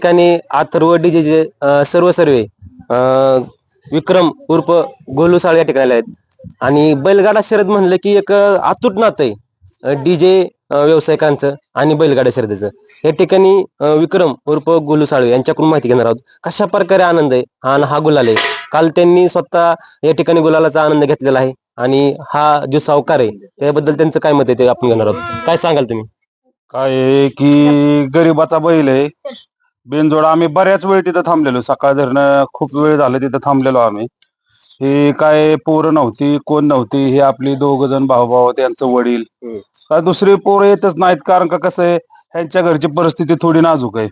ठिकाणी अथर्व डीजे सर्व सर्वे विक्रम उर्फ गोलू साळ या ठिकाणी आले आहेत आणि बैलगाडा शर्यत म्हणलं की एक अतूट नातं आहे डीजे व्यावसायिकांचं आणि बैलगाडा शर्यतीचं. या ठिकाणी विक्रम उर्फ गोलू साळवे यांच्याकडून माहिती घेणार आहोत कशा प्रकारे आनंद आहे आणि हा गुलाल आहे. काल त्यांनी स्वतः या ठिकाणी गुलालाचा आनंद घेतलेला आहे आणि हा जो सावकार आहे त्याबद्दल त्यांचं काय मत आहे ते आपण घेणार आहोत. काय सांगाल तुम्ही? काय आहे की गरीबाचा बैल आहे. बिनजोड आम्ही बऱ्याच वेळ तिथं थांबलेलो, सकाळ धरणं खूप वेळ झालं तिथं थांबलेलो आम्ही. हे काय पोरं नव्हती, कोण नव्हती, हे आपली 2 जण भाऊ त्यांचं वडील. काय दुसरी पोरं येतच नाहीत, कारण का कसं आहे ह्यांच्या घरची परिस्थिती थोडी नाजूक आहे.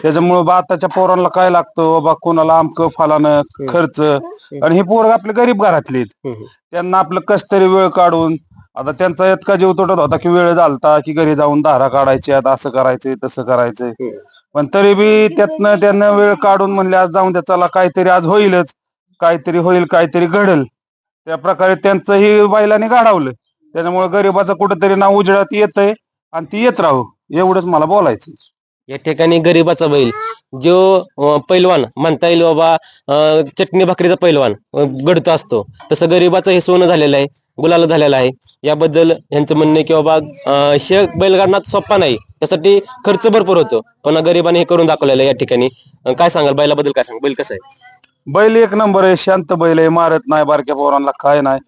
त्याच्यामुळे बा आताच्या पोरांना काय लागतं बाबा, कोणाला आमकं फलानं खर्च, आणि ही पोरं आपली गरीब घरातली आहेत. त्यांना आपलं कस तरी वेळ काढून, आता त्यांचा इतका जीव तुटत होता की वेळ झालता की घरी जाऊन धारा काढायच्या, असं करायचंय तसं करायचंय, पण तरी बी त्यातनं त्यांना वेळ काढून म्हणले आज जाऊन द्या, चला काहीतरी आज होईलच, काहीतरी होईल, काहीतरी घडल. त्या प्रकारे त्यांचंही बैलाने घडवलं. त्याच्यामुळे गरीबाचं कुठेतरी नाव उजेडात येतंय आणि ती येत राहू, एवढंच मला बोलायचं. या ठिकाणी गरीबाचा बैल जो पैलवान म्हणता येईल बाबा, चटणी भाकरीचा पैलवान घडतो असतो, तसं गरीबाचं हे सोनं झालेलं आहे, गुलाल झालेलं आहे. याबद्दल यांचं म्हणणं आहे की बाबा हे बैलगाडा सोप्पा नाही, त्यासाठी खर्च भरपूर होतो, पण गरिबाने हे करून दाखवलेलं आहे. या ठिकाणी काय सांगाल बैलाबद्दल? काय सांग, बैल कसं आहे? बैल एक नंबर आहे, शांत बैल आहे, मारत नाही, बारक्या पोरांना काय नाही,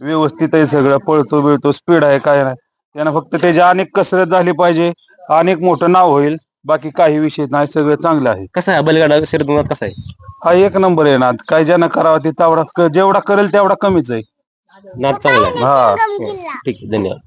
व्यवस्थित आहे सगळं, पळतो बिळतो, स्पीड आहे, काय नाही. त्यानं फक्त त्याची अनेक कसरत झाली पाहिजे, अनेक मोठं नाव होईल, बाकी काही विषय नाही, सगळं चांगलं आहे. कसं आहे बैलगाडा शर्यत कसा आहे? हा एक नंबर आहे ना, काय ज्यानं करावं ते तेवढा, जेवढा करेल तेवढा कमीच आहे. नाद चांगला आहे. हा ठीक आहे, धन्यवाद.